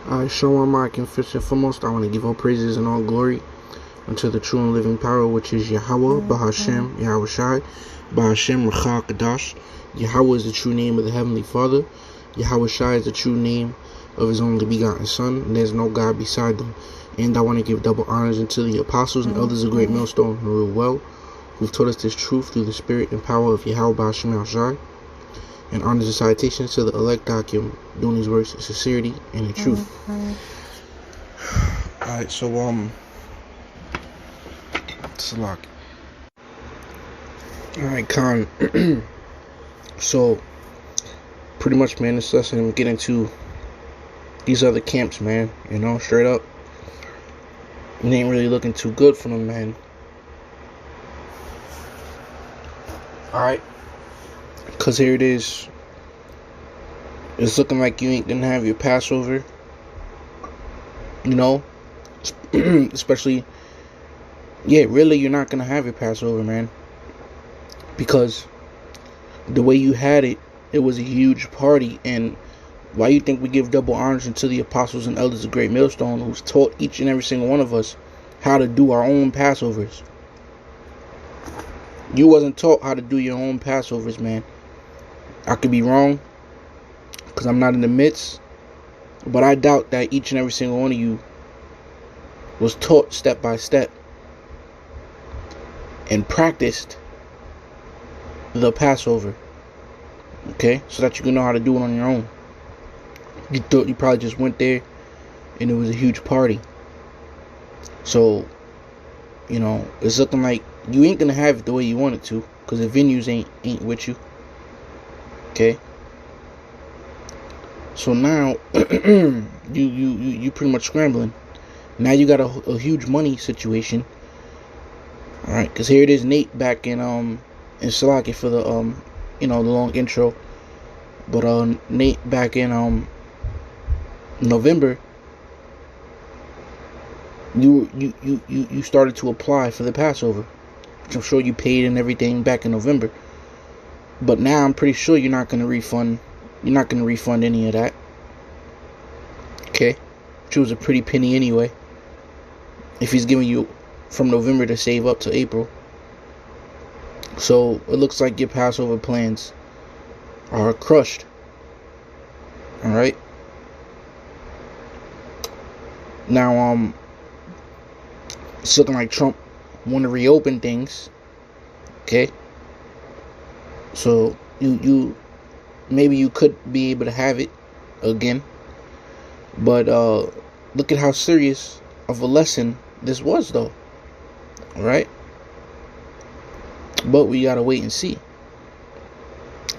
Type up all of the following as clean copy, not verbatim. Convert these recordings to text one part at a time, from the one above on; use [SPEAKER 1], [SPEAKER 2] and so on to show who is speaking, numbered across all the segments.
[SPEAKER 1] Shalom, Mike, and first and foremost, I want to give all praises and all glory unto the true and living power, which is Yahweh, Bahashem, Yahweh Shai, Bahashem, Rachah, Kadash. Yahweh is the true name of the Heavenly Father. Yahweh Shai is the true name of His only begotten Son, and there's no God beside them. And I want to give double honors unto the apostles and elders of Great Millstone who rule well, who've taught us this truth through the spirit and power of Yahweh, Bahashem, Yahweh Shai. And honors and citations to the elect document doing these works in sincerity and in truth. Alright, so Salak. Alright, Khan. So pretty much, man, this lesson we get into these other camps, man, you know, straight up. It ain't really looking too good for them, man. Alright. Because here it is. It's looking like you ain't gonna have your Passover. You know? Especially, yeah, really, you're not gonna have your Passover, man. Because the way you had it, it was a huge party. And why you think we give double honors unto the apostles and elders of Great Millstone, who's taught each and every single one of us how to do our own Passovers? You wasn't taught how to do your own Passovers, man. I could be wrong, because I'm not in the midst, but I doubt that each and every single one of you was taught step by step and practiced the Passover, okay, so that you can know how to do it on your own. You thought you probably just went there and it was a huge party. So, you know, it's looking like you ain't gonna have it the way you want it to, because the venues ain't with you. Okay, so now you pretty much scrambling. Now you got a huge money situation. All right, because here it is, Nate back in Salaki for the the long intro, but Nate back in November. You started to apply for the Passover, which I'm sure you paid and everything back in November. But now I'm pretty sure you're not going to refund. You're not going to refund any of that. Okay, which was a pretty penny anyway. If he's giving you from November to save up to April, so it looks like your Passover plans are crushed. All right. Now it's looking like Trump want to reopen things. Okay. So you maybe you could be able to have it again, but look at how serious of a lesson this was, though. All right, but we gotta wait and see.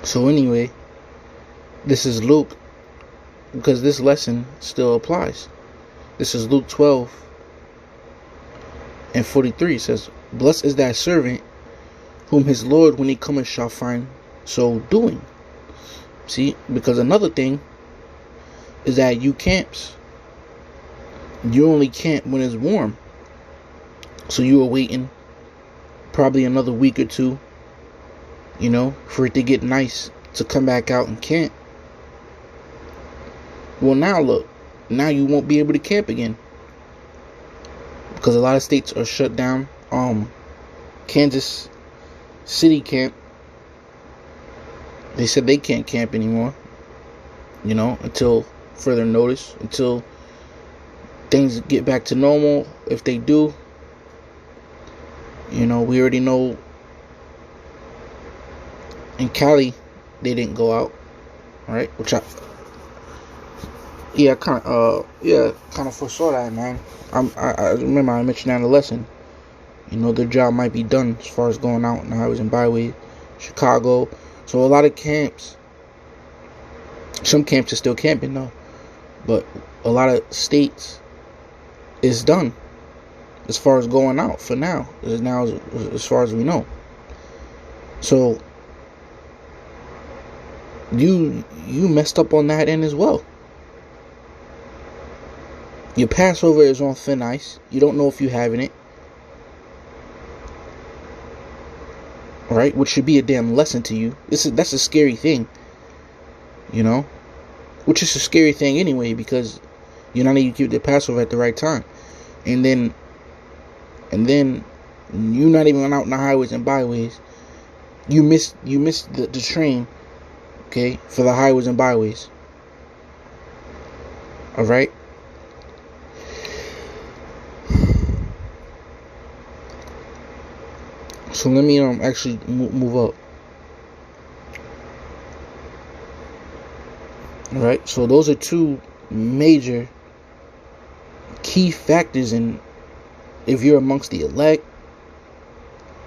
[SPEAKER 1] So anyway, this is Luke, because this lesson still applies. This is Luke 12:43. It says, "Blessed is that servant whom his Lord, when he cometh, shall find so doing." See, because another thing is that you camps, you only camp when it's warm. So you were waiting probably another week or two, for it to get nice to come back out and camp. Well, now look, now you won't be able to camp again, because a lot of states are shut down. Kansas City camp, they said they can't camp anymore, until further notice, until things get back to normal. If they do, we already know in Cali they didn't go out, right? Which I kind of foresaw that, man. I remember I mentioned that in the lesson. Their job might be done as far as going out on the highways and byways, Chicago. So a lot of camps, some camps are still camping though, but a lot of states is done as far as going out for now. As far as we know. So you messed up on that end as well. Your Passover is on thin ice. You don't know if you're having it. Right, which should be a damn lesson to you. That's a scary thing, which is a scary thing anyway, because You're not even keep the Passover at the right time. And then you're not even out in the highways and byways. You miss the train, okay, for the highways and byways. All right. So let me actually move up. All right. So those are two major key factors in if you're amongst the elect,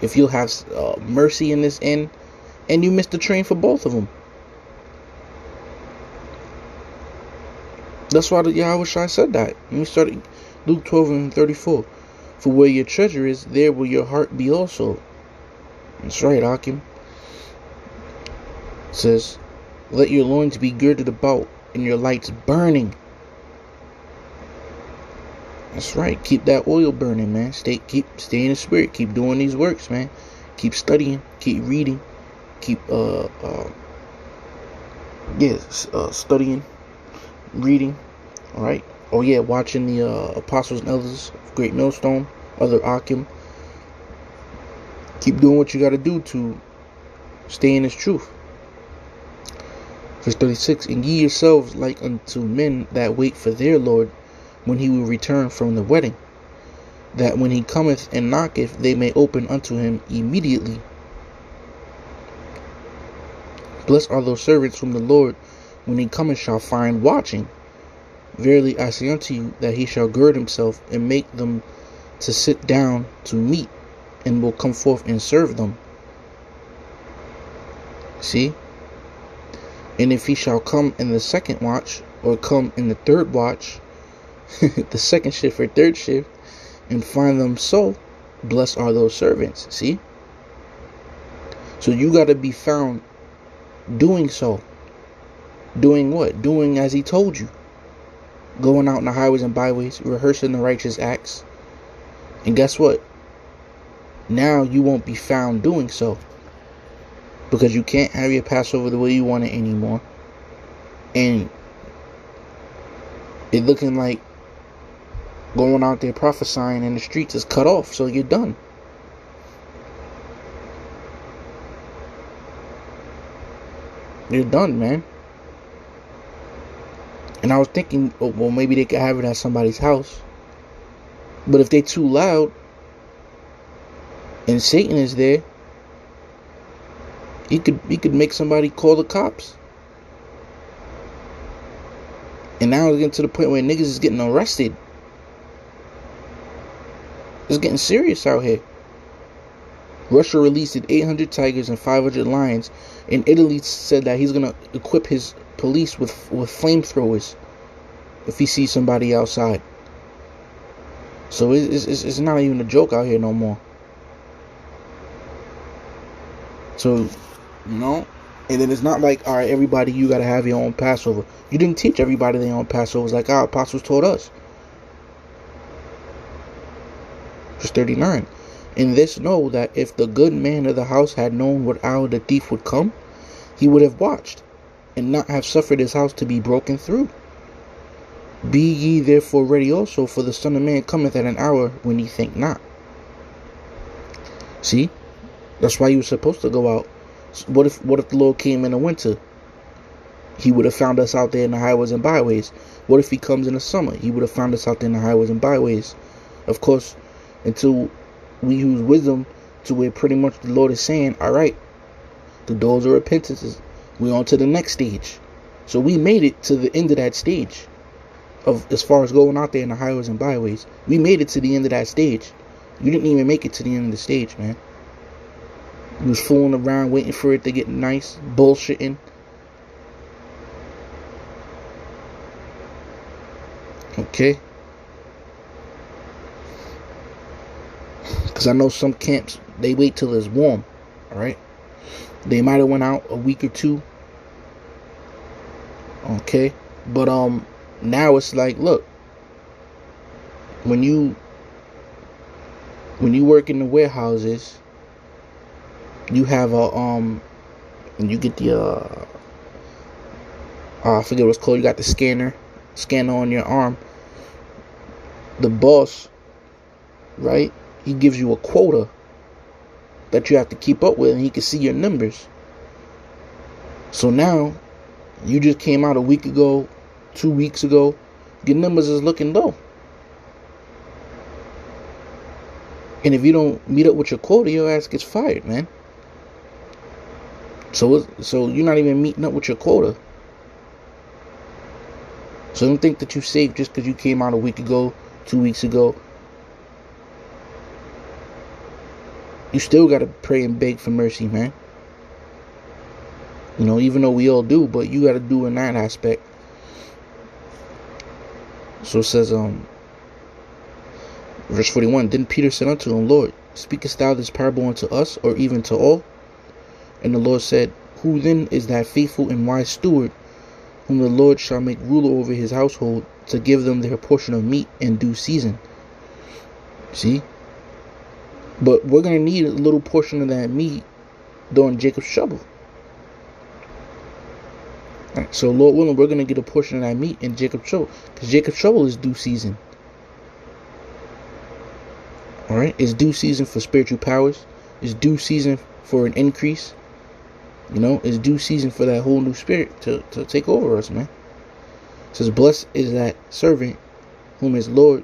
[SPEAKER 1] if you'll have mercy in this end, and you missed the train for both of them. That's why the Yahweh Shai said that. Let me start Luke 12:34. For where your treasure is, there will your heart be also. That's right, Akim. It says, let your loins be girded about and your lights burning. That's right. Keep that oil burning, man. Stay in the spirit. Keep doing these works, man. Keep studying. Keep reading. Keep studying, reading. All right. Oh yeah, watching the apostles and elders of Great Millstone, other Akim. Keep doing what you got to do to stay in this truth. Verse 36. And ye yourselves like unto men that wait for their Lord, when he will return from the wedding, that when he cometh and knocketh, they may open unto him immediately. Blessed are those servants whom the Lord, when he cometh, shall find watching. Verily I say unto you, that he shall gird himself, and make them to sit down to meat, and will come forth and serve them. See? And if he shall come in the second watch, or come in the third watch, the second shift or third shift, and find them so, blessed are those servants. See? So you got to be found doing so. Doing what? Doing as he told you. Going out in the highways and byways, rehearsing the righteous acts. And guess what? Now you won't be found doing so, because you can't have your Passover the way you want it anymore. And it looking like going out there prophesying in the streets is cut off, so you're done. You're done, man. And I was thinking, oh, well, maybe they could have it at somebody's house. But if they too loud and Satan is there, he could make somebody call the cops. And now it's getting to the point where niggas is getting arrested. It's getting serious out here. Russia released 800 tigers and 500 lions, and Italy said that he's gonna equip his police with flamethrowers if he sees somebody outside. So it's not even a joke out here no more. So, you know, and then it's not like, all right, everybody, you gotta have your own Passover. You didn't teach everybody their own Passover. It's like our apostles taught us. Verse 39. In this know that if the good man of the house had known what hour the thief would come, he would have watched, and not have suffered his house to be broken through. Be ye therefore ready also, for the Son of Man cometh at an hour when ye think not. See? That's why you were supposed to go out. What if the Lord came in the winter? He would have found us out there in the highways and byways. What if he comes in the summer? He would have found us out there in the highways and byways. Of course, until we use wisdom to where pretty much the Lord is saying, all right, the doors of repentance, we're on to the next stage. So we made it to the end of that stage of as far as going out there in the highways and byways. We made it to the end of that stage. You didn't even make it to the end of the stage, man. You was fooling around waiting for it to get nice, bullshitting. Okay? Because I know some camps, they wait till it's warm. Alright? They might have went out a week or two. Okay? But now it's like, look, when you work in the warehouses, you have a and you get the I forget what it's called. You got the scanner on your arm, the boss, right, he gives you a quota that you have to keep up with, and he can see your numbers. So now, you just came out a week ago, 2 weeks ago, your numbers is looking low. And if you don't meet up with your quota, your ass gets fired, man. So you're not even meeting up with your quota. So don't think that you're safe just because you came out a week ago, 2 weeks ago. You still got to pray and beg for mercy, man. You know, even though we all do, but you got to do in that aspect. So it says, verse 41, Then Peter said unto him, Lord, speakest thou this parable unto us, or even to all? And the Lord said, Who then is that faithful and wise steward, whom the Lord shall make ruler over his household, to give them their portion of meat in due season? See? But we're going to need a little portion of that meat during Jacob's trouble. Right, so Lord willing, we're going to get a portion of that meat in Jacob's trouble, because Jacob's trouble is due season. Alright? It's due season for spiritual powers. It's due season for an increase. You know, it's due season for that whole new spirit to take over us, man. It says, Blessed is that servant whom his Lord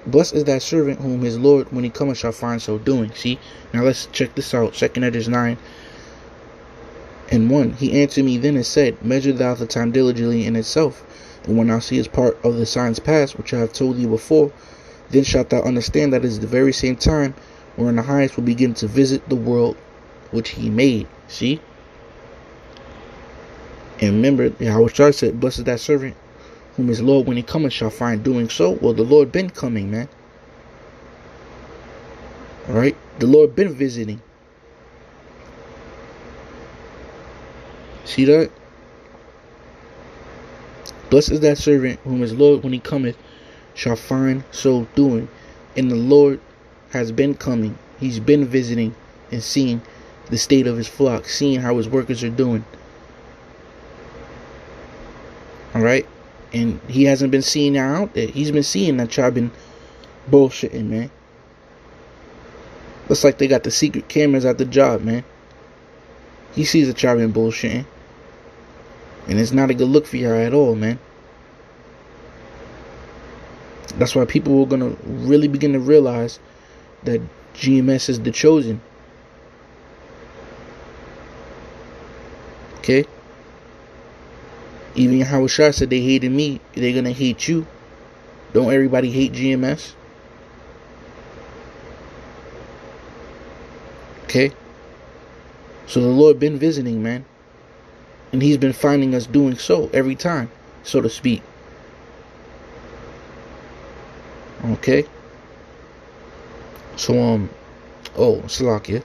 [SPEAKER 1] Blessed is that servant whom his Lord, when he cometh, shall find so doing. See? Now let's check this out. 2 Edges 9 and 1. He answered me then and said, Measure thou the time diligently in itself, and when thou seest part of the signs past, which I have told thee before, then shalt thou understand that it is the very same time wherein the highest will begin to visit the world which he made. See? And remember, Yahweh said, Blessed is that servant whom his Lord, when he cometh, shall find doing so. Well, the Lord been coming, man. Alright? The Lord been visiting. See that? Blessed is that servant whom his Lord, when he cometh, shall find so doing. And the Lord has been coming. He's been visiting and seeing the state of his flock, seeing how his workers are doing. Alright? And he hasn't been seeing that out there. He's been seeing that y'all been bullshitting, man. Looks like they got the secret cameras at the job, man. He sees that y'all been bullshitting. And it's not a good look for y'all at all, man. That's why people are going to really begin to realize that GMS is the chosen. Okay? Even Yahweh Shai said they hated me, they're going to hate you. Don't everybody hate GMS? Okay? So the Lord been visiting, man. And he's been finding us doing so every time, so to speak. Okay? So, Salakia.